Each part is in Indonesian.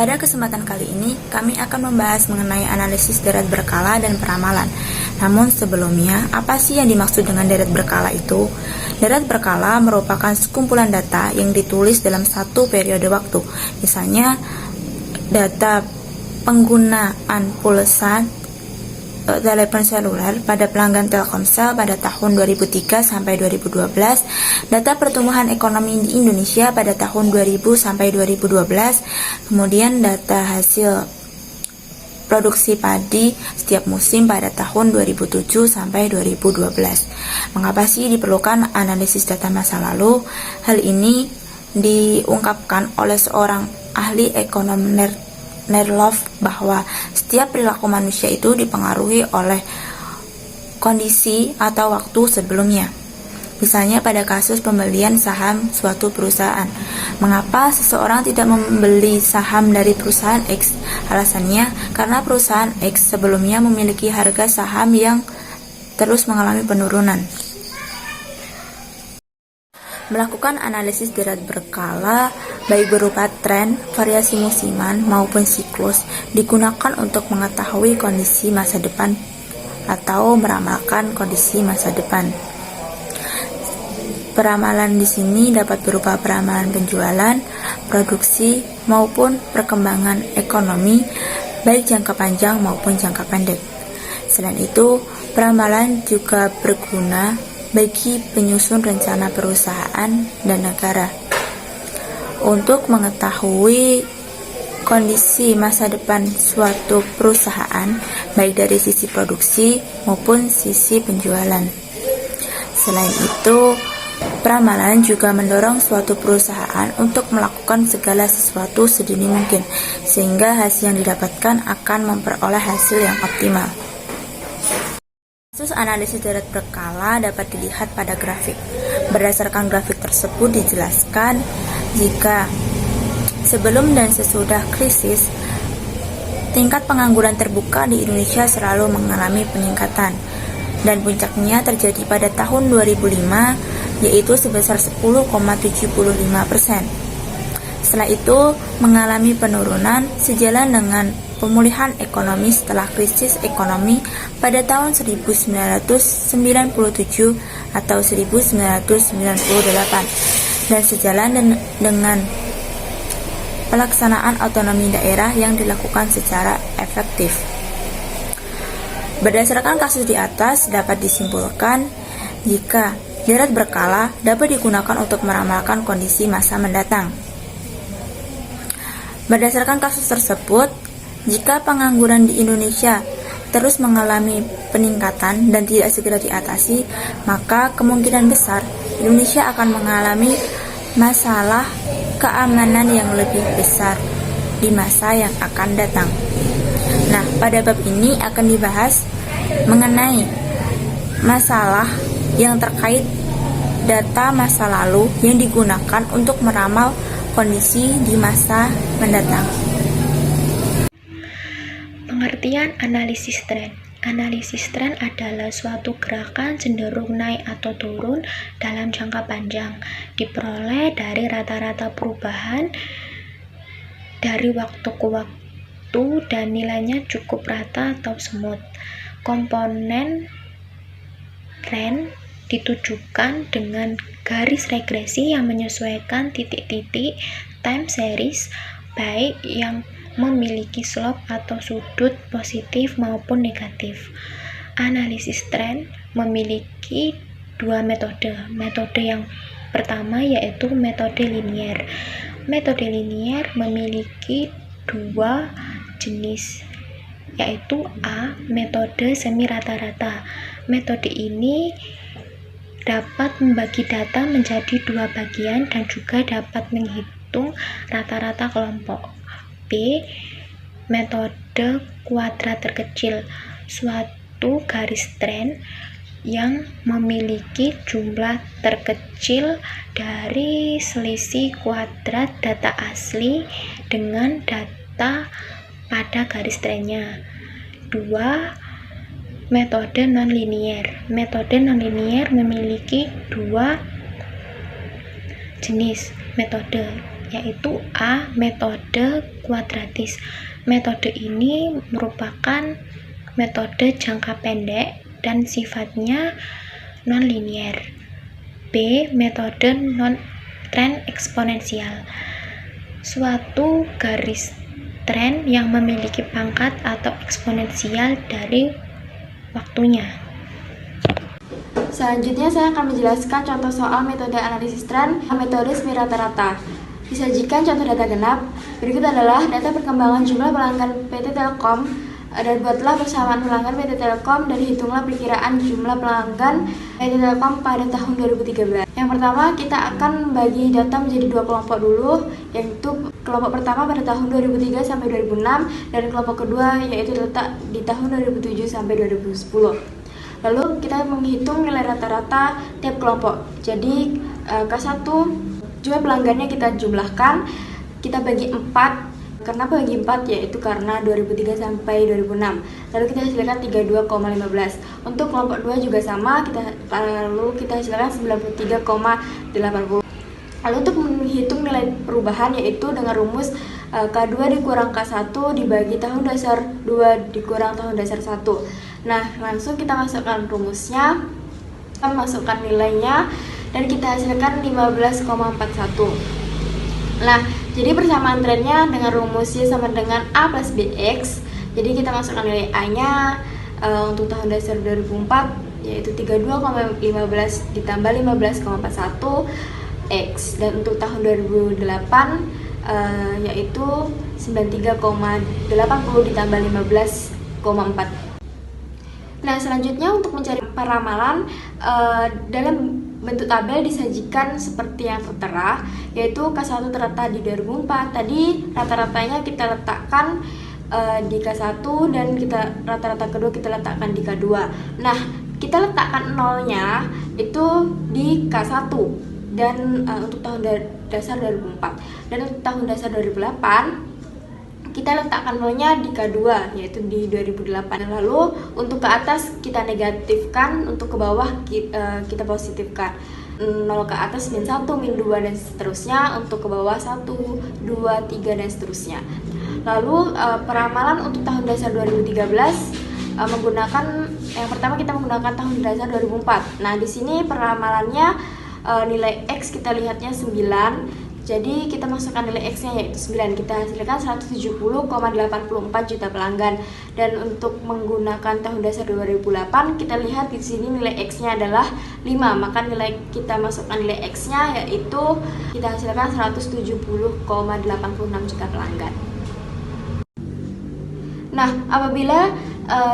Pada kesempatan kali ini, kami akan membahas mengenai analisis deret berkala dan peramalan. Namun sebelumnya, apa sih yang dimaksud dengan deret berkala itu? Deret berkala merupakan sekumpulan data yang ditulis dalam satu periode waktu. Misalnya, data penggunaan pulsa telepon seluler pada pelanggan Telkomsel pada tahun 2003 sampai 2012, data pertumbuhan ekonomi di Indonesia pada tahun 2000 sampai 2012, kemudian data hasil produksi padi setiap musim pada tahun 2007 sampai 2012. Mengapa sih diperlukan analisis data masa lalu? Hal ini diungkapkan oleh seorang ahli ekonom Nerloff bahwa setiap perilaku manusia itu dipengaruhi oleh kondisi atau waktu sebelumnya. Misalnya pada kasus pembelian saham suatu perusahaan. Mengapa seseorang tidak membeli saham dari perusahaan X? Alasannya karena perusahaan X sebelumnya memiliki harga saham yang terus mengalami penurunan. Melakukan analisis deret berkala, baik berupa tren, variasi musiman, maupun siklus, digunakan untuk mengetahui kondisi masa depan atau meramalkan kondisi masa depan. Peramalan di sini dapat berupa peramalan penjualan, produksi, maupun perkembangan ekonomi, baik jangka panjang maupun jangka pendek. Selain itu, peramalan juga berguna bagi penyusun rencana perusahaan dan negara. Untuk mengetahui kondisi masa depan suatu perusahaan, baik dari sisi produksi maupun sisi penjualan. Selain itu, peramalan juga mendorong suatu perusahaan untuk melakukan segala sesuatu sedini mungkin, sehingga hasil yang didapatkan akan memperoleh hasil yang optimal. Kasus analisis deret berkala dapat dilihat pada grafik. Berdasarkan grafik tersebut dijelaskan jika sebelum dan sesudah krisis, tingkat pengangguran terbuka di Indonesia selalu mengalami peningkatan, dan puncaknya terjadi pada tahun 2005, yaitu sebesar 10,75%. Setelah itu mengalami penurunan sejalan dengan pemulihan ekonomi setelah krisis ekonomi pada tahun 1997 atau 1998, dan sejalan dengan pelaksanaan otonomi daerah yang dilakukan secara efektif. Berdasarkan kasus di atas, dapat disimpulkan jika deret berkala dapat digunakan untuk meramalkan kondisi masa mendatang. Berdasarkan kasus tersebut, jika pengangguran di Indonesia terus mengalami peningkatan dan tidak segera diatasi, maka kemungkinan besar Indonesia akan mengalami masalah keamanan yang lebih besar di masa yang akan datang. Nah, pada bab ini akan dibahas mengenai masalah yang terkait data masa lalu yang digunakan untuk meramal kondisi di masa mendatang. Pengertian analisis tren. Analisis tren adalah suatu gerakan cenderung naik atau turun dalam jangka panjang, diperoleh dari rata-rata perubahan dari waktu ke waktu dan nilainya cukup rata atau semut. Komponen tren ditujukan dengan garis regresi yang menyesuaikan titik-titik time series, baik yang memiliki slope atau sudut positif maupun negatif. Analisis tren memiliki dua metode. Metode yang pertama yaitu metode linier. Metode linier memiliki dua jenis, yaitu A. Metode semi rata-rata. Metode ini dapat membagi data menjadi dua bagian dan juga dapat menghitung rata-rata kelompok. B. Metode kuadrat terkecil. Suatu garis tren yang memiliki jumlah terkecil dari selisih kuadrat data asli dengan data pada garis trennya. 2. Metode nonlinier. Metode nonlinier memiliki dua jenis metode, yaitu A. Metode kuadratis. Metode ini merupakan metode jangka pendek dan sifatnya non-linier. B. Metode non-tren eksponensial. Suatu garis tren yang memiliki pangkat atau eksponensial dari waktunya. Selanjutnya saya akan menjelaskan contoh soal metode analisis tren, metode semi rata-rata. Disajikan contoh data genap. Berikut adalah data perkembangan jumlah pelanggan PT Telkom dan buatlah persamaan pelanggan PT Telkom dan hitunglah perkiraan jumlah pelanggan PT Telkom pada tahun 2013. Yang pertama, kita akan membagi data menjadi dua kelompok dulu, yaitu kelompok pertama pada tahun 2003 sampai 2006 dan kelompok kedua yaitu letak di tahun 2007 sampai 2010. Lalu kita menghitung nilai rata-rata tiap kelompok. Jadi K1 jumlah pelanggannya kita jumlahkan, kita bagi 4. Kenapa bagi 4? Yaitu karena 2003 sampai 2006. Lalu kita hasilkan 32,15. Untuk kelompok 2 juga sama, lalu kita hasilkan 93,80. Lalu untuk menghitung nilai perubahan yaitu dengan rumus K2 dikurang K1 dibagi tahun dasar 2 dikurang tahun dasar 1. Nah, langsung kita masukkan rumusnya, kita masukkan nilainya, dan kita hasilkan 15,41. Nah, jadi persamaan trennya dengan rumus Y sama dengan A plus BX. Jadi kita masukkan nilai A-nya untuk tahun dasar 2004 yaitu 32,15 ditambah 15,41 X, dan untuk tahun 2008 yaitu 93,80 ditambah 15,4. Nah, selanjutnya untuk mencari peramalan dalam bentuk tabel disajikan seperti yang tertera, yaitu K1 terletak di 2004. Tadi rata-ratanya kita letakkan di K1 dan rata-rata kedua kita letakkan di K2. Nah, kita letakkan nolnya itu di K1 dan untuk tahun dasar 2004, dan untuk tahun dasar 2008 kita letakkan nolnya di K2 yaitu di 2008. Lalu untuk ke atas kita negatifkan, untuk ke bawah kita positifkan. 0 ke atas min 1, min 2 dan seterusnya, untuk ke bawah 1, 2, 3 dan seterusnya. Lalu peramalan untuk tahun dasar 2013 menggunakan yang pertama kita menggunakan tahun dasar 2004. Nah, di sini peramalannya nilai X kita lihatnya 9. Jadi kita masukkan nilai X-nya yaitu 9. Kita hasilkan 170,84 juta pelanggan. Dan untuk menggunakan tahun dasar 2008, kita lihat di sini nilai X-nya adalah 5. Maka nilai kita masukkan nilai X-nya yaitu kita hasilkan 170,86 juta pelanggan. Nah, apabila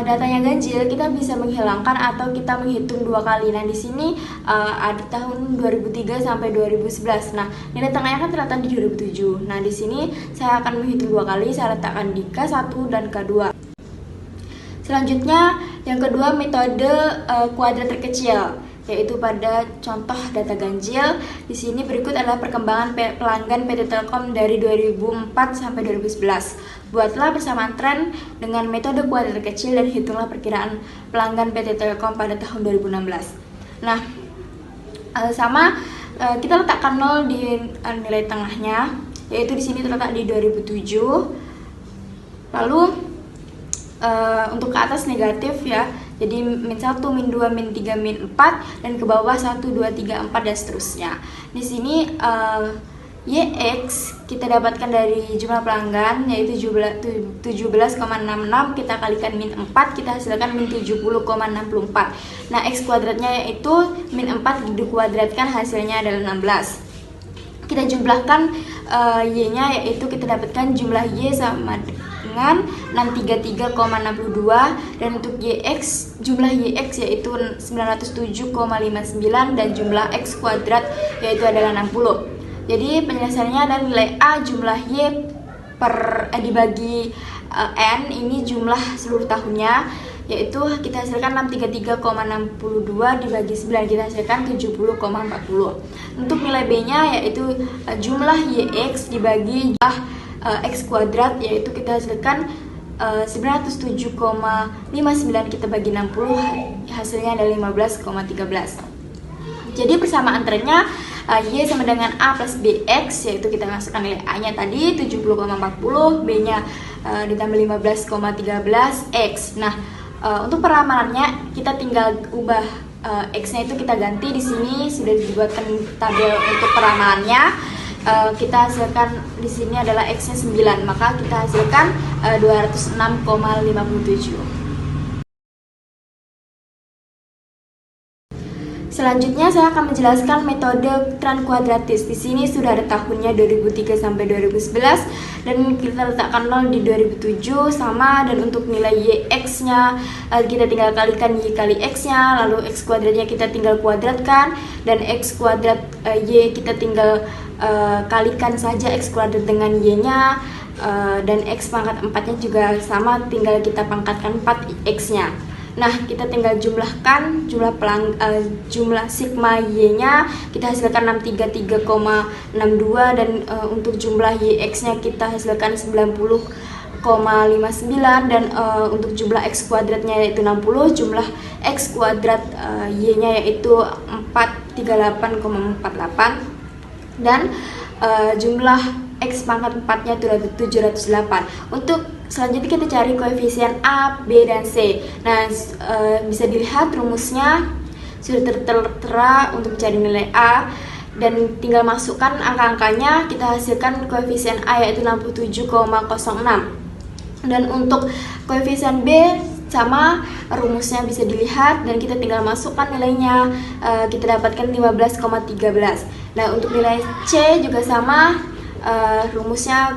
datanya ganjil, kita bisa menghilangkan atau kita menghitung dua kali. Nah, di sini ada tahun 2003 sampai 2011. Nah, nilai tengahnya kan terletak di 2007. Nah, di sini saya akan menghitung dua kali. Saya letakkan di K1 dan K2. Selanjutnya, yang kedua metode kuadrat terkecil, yaitu pada contoh data ganjil. Di sini berikut adalah perkembangan pelanggan PT Telkom dari 2004 sampai 2011. Buatlah persamaan tren dengan metode kuadrat terkecil dan hitunglah perkiraan pelanggan PT Telkom pada tahun 2016. Nah, kita letakkan 0 di nilai tengahnya, yaitu di sini terletak di 2007. Lalu untuk ke atas negatif ya. Jadi min 1, min 2, min 3, min 4 dan ke bawah 1, 2, 3, 4 dan seterusnya. Di sini YX kita dapatkan dari jumlah pelanggan yaitu 17,66, kita kalikan min 4, kita hasilkan min 70,64. Nah, X kuadratnya yaitu min 4 dikuadratkan hasilnya adalah 16. Kita jumlahkan Y-nya yaitu kita dapatkan jumlah Y sama dengan 633,62, dan untuk YX jumlah YX yaitu 907,59 dan jumlah X kuadrat yaitu adalah 60. Jadi penjelasannya adalah nilai A jumlah Y dibagi N, ini jumlah seluruh tahunnya, yaitu kita hasilkan 633,62 dibagi 9, kita hasilkan 70,40. Untuk nilai B-nya yaitu jumlah YX dibagi jumlah X kuadrat, yaitu kita hasilkan 907,59, kita bagi 60, hasilnya adalah 15,13. Jadi persamaan trennya Y sama dengan A plus BX, yaitu kita masukkan nilai A nya tadi 70,40, B nya ditambah 15,13 X. Nah, untuk peramalannya kita tinggal ubah X nya itu kita ganti. Di sini sudah dibuatkan tabel untuk peramalannya. Kita hasilkan di sini adalah X nya 9, maka kita hasilkan 206,57. Selanjutnya saya akan menjelaskan metode tren kuadratis. Di sini sudah ada tahunnya 2003 sampai 2011 dan kita letakkan 0 di 2007 sama, dan untuk nilai YX-nya kita tinggal kalikan Y kali X-nya, lalu X kuadratnya kita tinggal kuadratkan, dan X kuadrat Y kita tinggal kalikan saja X kuadrat dengan Y-nya, dan X pangkat 4-nya juga sama, tinggal kita pangkatkan 4 X-nya. Nah, kita tinggal jumlahkan jumlah sigma Y-nya, kita hasilkan 633,62, dan untuk jumlah YX-nya kita hasilkan 90,59, dan untuk jumlah X kuadratnya yaitu 60, jumlah X kuadrat Y-nya yaitu 438,48, dan jumlah X pangkat 4-nya itu 708. Untuk selanjutnya kita cari koefisien A, B, dan C. Nah, bisa dilihat rumusnya sudah tertera untuk mencari nilai A, dan tinggal masukkan angka-angkanya, kita hasilkan koefisien A yaitu 67,06. Dan untuk koefisien B sama, rumusnya bisa dilihat dan kita tinggal masukkan nilainya, kita dapatkan 15,13. Nah, untuk nilai C juga sama, rumusnya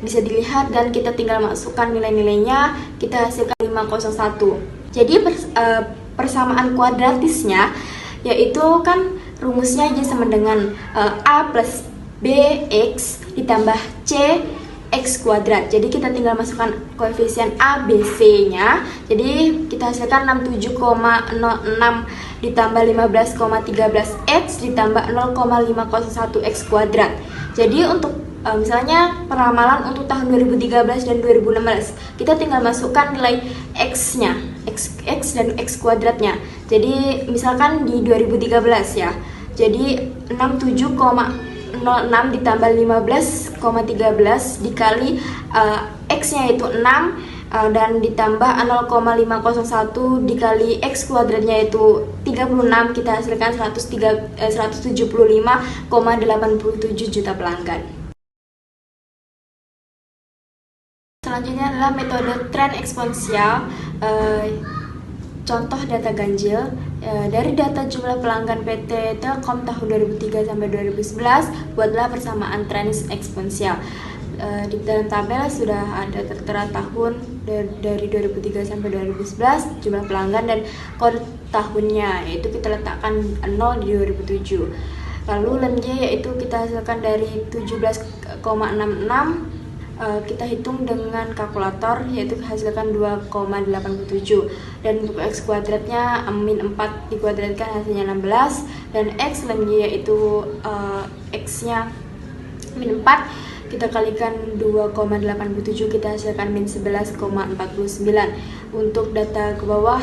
bisa dilihat dan kita tinggal masukkan nilai-nilainya, kita hasilkan 501. Jadi persamaan kuadratisnya yaitu kan rumusnya aja sama dengan A plus BX ditambah C X kuadrat. Jadi kita tinggal masukkan koefisien A, B, C nya. Jadi kita hasilkan 67,06 ditambah 15,13 X ditambah 0,501 X kuadrat. Jadi untuk misalnya peramalan untuk tahun 2013 dan 2016, kita tinggal masukkan nilai X-nya, X dan X kuadratnya. Jadi misalkan di 2013 ya, jadi 67,06 ditambah 15,13 dikali X-nya itu 6, dan ditambah 0,501 dikali X kuadratnya itu 36, kita hasilkan 175,87 juta pelanggan. Selanjutnya adalah metode tren eksponensial. Contoh data ganjil, dari data jumlah pelanggan PT Telkom tahun 2003 sampai 2011, buatlah persamaan tren eksponensial. Di dalam tabel sudah ada tertera tahun dari 2003 sampai 2011, jumlah pelanggan dan kode tahunnya, yaitu kita letakkan 0 di 2007. Lalu ln-nya yaitu kita hasilkan dari 17,66, kita hitung dengan kalkulator, yaitu hasilkan 2,87, dan untuk X kuadratnya min 4 dikuadratkan hasilnya 16, dan X ln-nya yaitu X nya min 4 kita kalikan 2,87, kita hasilkan min 11,49. Untuk data ke bawah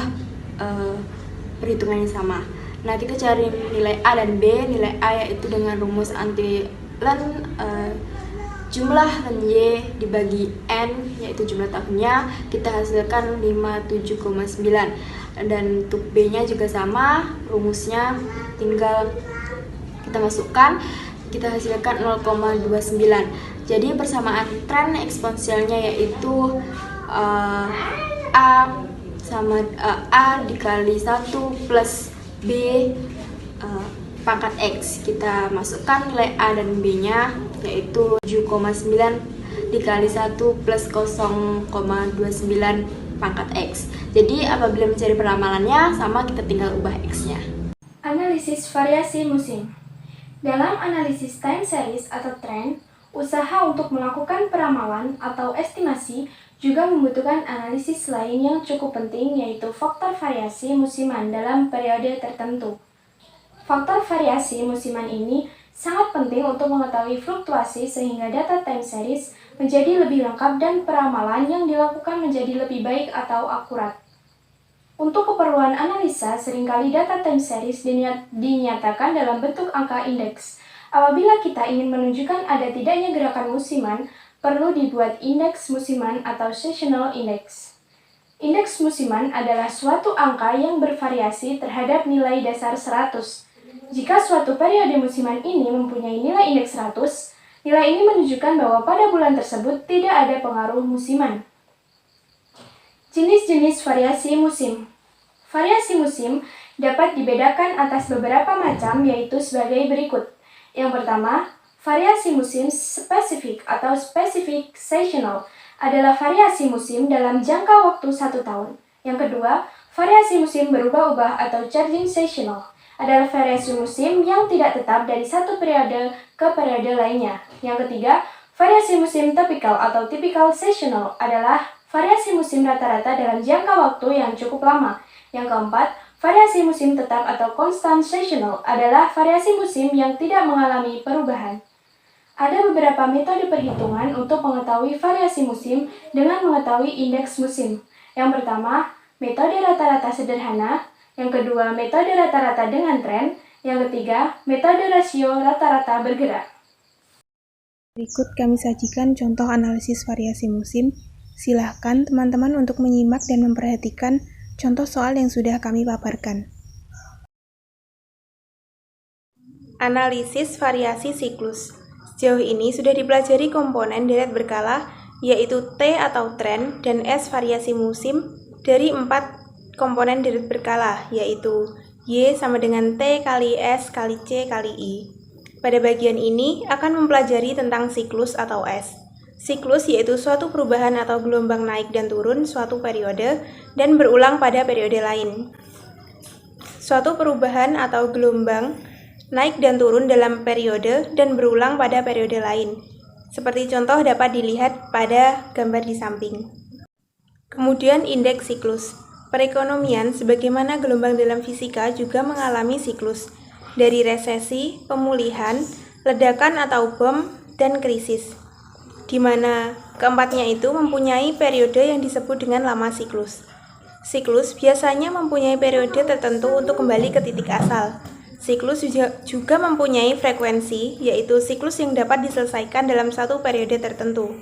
perhitungannya sama. Nah, kita cari nilai A dan B. Nilai A yaitu dengan rumus anti ln jumlah ln Y dibagi N, yaitu jumlah tahunnya, kita hasilkan 57,9. Dan untuk B nya juga sama, rumusnya tinggal kita masukkan, kita hasilkan 0,29. Jadi persamaan tren eksponensialnya yaitu A sama A dikali 1 plus B pangkat X. Kita masukkan nilai A dan B nya yaitu 7,9 dikali 1 plus 0,29 pangkat X. Jadi apabila mencari peramalannya sama, kita tinggal ubah X nya. Analisis variasi musim. Dalam analisis time series atau tren, usaha untuk melakukan peramalan atau estimasi juga membutuhkan analisis lain yang cukup penting, yaitu faktor variasi musiman dalam periode tertentu. Faktor variasi musiman ini sangat penting untuk mengetahui fluktuasi sehingga data time series menjadi lebih lengkap dan peramalan yang dilakukan menjadi lebih baik atau akurat. Untuk keperluan analisa, seringkali data time series dinyatakan dalam bentuk angka indeks. Apabila kita ingin menunjukkan ada tidaknya gerakan musiman, perlu dibuat indeks musiman atau seasonal index. Indeks musiman adalah suatu angka yang bervariasi terhadap nilai dasar 100. Jika suatu periode musiman ini mempunyai nilai indeks 100, nilai ini menunjukkan bahwa pada bulan tersebut tidak ada pengaruh musiman. Jenis-jenis variasi musim. Variasi musim dapat dibedakan atas beberapa macam, yaitu sebagai berikut. Yang pertama, variasi musim spesifik atau specific seasonal adalah variasi musim dalam jangka waktu 1 tahun. Yang kedua, variasi musim berubah-ubah atau changing seasonal adalah variasi musim yang tidak tetap dari satu periode ke periode lainnya. Yang ketiga, variasi musim typical atau typical seasonal adalah variasi musim rata-rata dalam jangka waktu yang cukup lama. Yang keempat, variasi musim tetap atau constant seasonal adalah variasi musim yang tidak mengalami perubahan. Ada beberapa metode perhitungan untuk mengetahui variasi musim dengan mengetahui indeks musim. Yang pertama, metode rata-rata sederhana. Yang kedua, metode rata-rata dengan tren. Yang ketiga, metode rasio rata-rata bergerak. Berikut kami sajikan contoh analisis variasi musim. Silahkan teman-teman untuk menyimak dan memperhatikan contoh soal yang sudah kami paparkan. Analisis variasi siklus. Sejauh ini sudah dipelajari komponen deret berkala, yaitu T atau tren, dan S variasi musim dari 4 komponen deret berkala, yaitu Y sama dengan T kali S kali C kali I. Pada bagian ini akan mempelajari tentang siklus atau S. Siklus yaitu suatu perubahan atau gelombang naik dan turun suatu periode dan berulang pada periode lain. Suatu perubahan atau gelombang naik dan turun dalam periode dan berulang pada periode lain. Seperti contoh dapat dilihat pada gambar di samping. Kemudian indeks siklus. Perekonomian sebagaimana gelombang dalam fisika juga mengalami siklus. Dari resesi, pemulihan, ledakan atau bom, dan krisis. Di mana keempatnya itu mempunyai periode yang disebut dengan lama siklus. Siklus biasanya mempunyai periode tertentu untuk kembali ke titik asal. Siklus juga mempunyai frekuensi, yaitu siklus yang dapat diselesaikan dalam satu periode tertentu.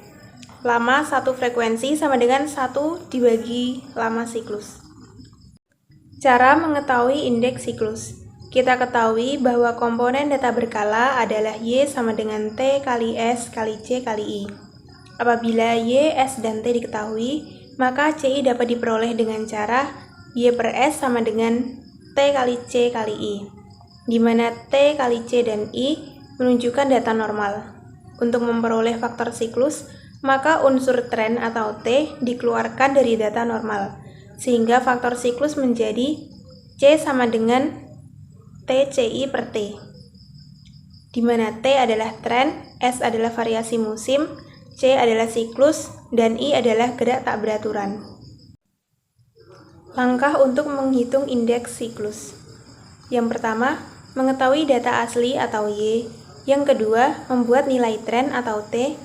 Lama satu frekuensi sama dengan 1 dibagi lama siklus. Cara mengetahui indeks siklus. Kita ketahui bahwa komponen data berkala adalah Y sama dengan T kali S kali C kali I. Apabila Y, S, dan T diketahui, maka CI dapat diperoleh dengan cara Y per S sama dengan T kali C kali I, di mana T kali C dan I menunjukkan data normal. Untuk memperoleh faktor siklus, maka unsur tren atau T dikeluarkan dari data normal, sehingga faktor siklus menjadi C sama dengan TCI per T, di mana T adalah tren, S adalah variasi musim, C adalah siklus, dan I adalah gerak tak beraturan. Langkah untuk menghitung indeks siklus. Yang pertama, mengetahui data asli atau Y. Yang kedua, membuat nilai tren atau T.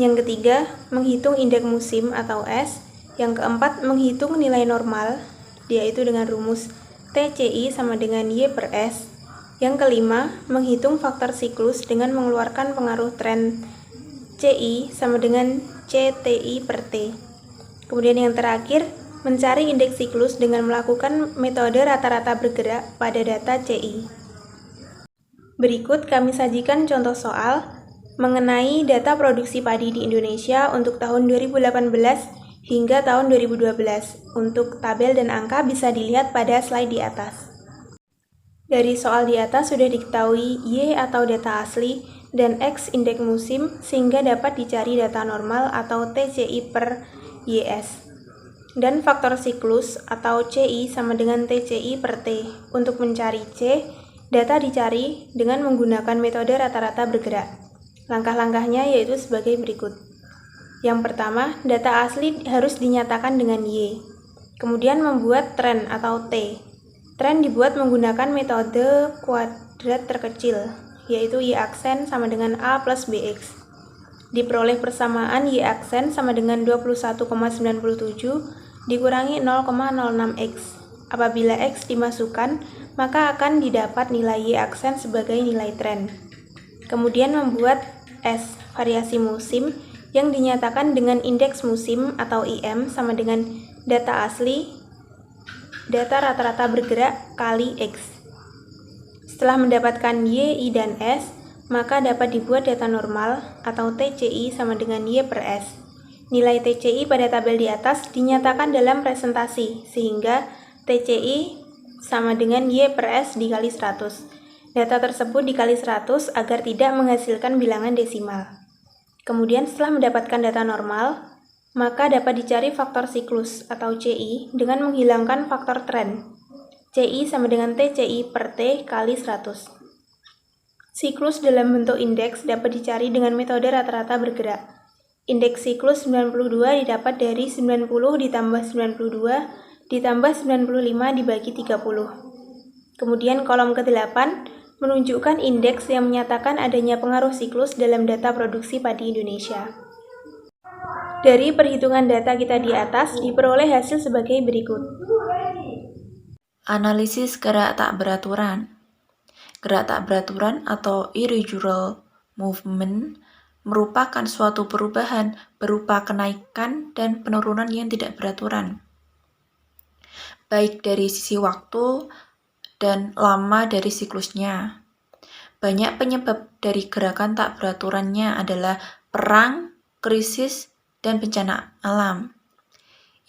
Yang ketiga, menghitung indeks musim atau S. Yang keempat, menghitung nilai normal, yaitu dengan rumus TCI sama dengan Y per S. Yang kelima, menghitung faktor siklus dengan mengeluarkan pengaruh tren CI sama dengan CTI per T. Kemudian yang terakhir, mencari indeks siklus dengan melakukan metode rata-rata bergerak pada data CI. Berikut kami sajikan contoh soal mengenai data produksi padi di Indonesia untuk tahun 2018 hingga tahun 2012. Untuk tabel dan angka bisa dilihat pada slide di atas. Dari soal di atas sudah diketahui Y atau data asli dan X indeks musim sehingga dapat dicari data normal atau TCI per YS. Dan faktor siklus atau CI sama dengan TCI per T. Untuk mencari C, data dicari dengan menggunakan metode rata-rata bergerak. Langkah-langkahnya yaitu sebagai berikut. Yang pertama, data asli harus dinyatakan dengan Y. Kemudian membuat tren atau T. Tren dibuat menggunakan metode kuadrat terkecil, yaitu Y aksen sama dengan A plus BX. Diperoleh persamaan Y aksen sama dengan 21,97 dikurangi 0,06X. Apabila X dimasukkan, maka akan didapat nilai Y aksen sebagai nilai tren. Kemudian membuat S variasi musim yang dinyatakan dengan indeks musim atau IM sama dengan data asli, data rata-rata bergerak kali X. Setelah mendapatkan Y, I, dan S, maka dapat dibuat data normal atau TCI sama dengan Y per S. Nilai TCI pada tabel di atas dinyatakan dalam presentasi, sehingga TCI sama dengan Y per S dikali 100. Data tersebut dikali 100 agar tidak menghasilkan bilangan desimal. Kemudian setelah mendapatkan data normal, maka dapat dicari faktor siklus atau CI dengan menghilangkan faktor tren. CI sama dengan TCI per T kali 100. Siklus dalam bentuk indeks dapat dicari dengan metode rata-rata bergerak. Indeks siklus 92 didapat dari 90 ditambah 92 ditambah 95 dibagi 30. Kemudian kolom ke-8 menunjukkan indeks yang menyatakan adanya pengaruh siklus dalam data produksi padi Indonesia. Dari perhitungan data kita di atas diperoleh hasil sebagai berikut. Analisis gerak tak beraturan. Gerak tak beraturan atau irregular movement merupakan suatu perubahan berupa kenaikan dan penurunan yang tidak beraturan, baik dari sisi waktu dan lama dari siklusnya. Banyak penyebab dari gerakan tak beraturannya adalah perang, krisis, dan bencana alam.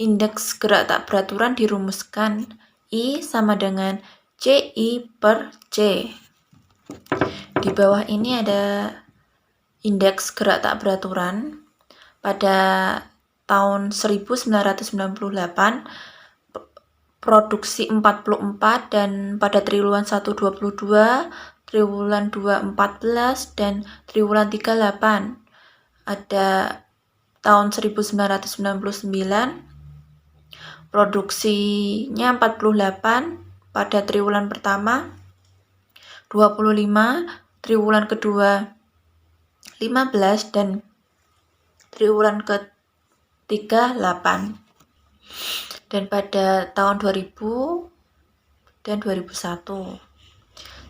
Indeks gerak tak beraturan dirumuskan I sama dengan CI per C. Di bawah ini ada indeks gerak tak beraturan pada tahun 1998, produksi 44, dan pada triwulan 1 22, triwulan 2 14, dan triwulan 3 8. Ada tahun 1999, produksinya 48 pada triwulan pertama, 25, triwulan kedua 15, dan triwulan ketiga 8. Dan pada tahun 2000 dan 2001.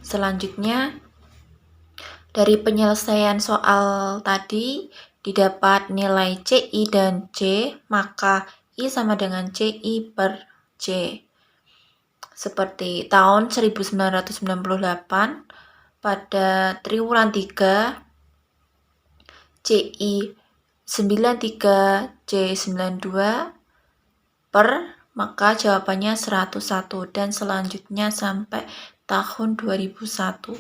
Selanjutnya, dari penyelesaian soal tadi didapat nilai CI dan C, maka I sama dengan CI per C. Seperti tahun 1998, pada triwulan 3, CI 93, C 92 per, maka jawabannya 101, dan selanjutnya sampai tahun 2001.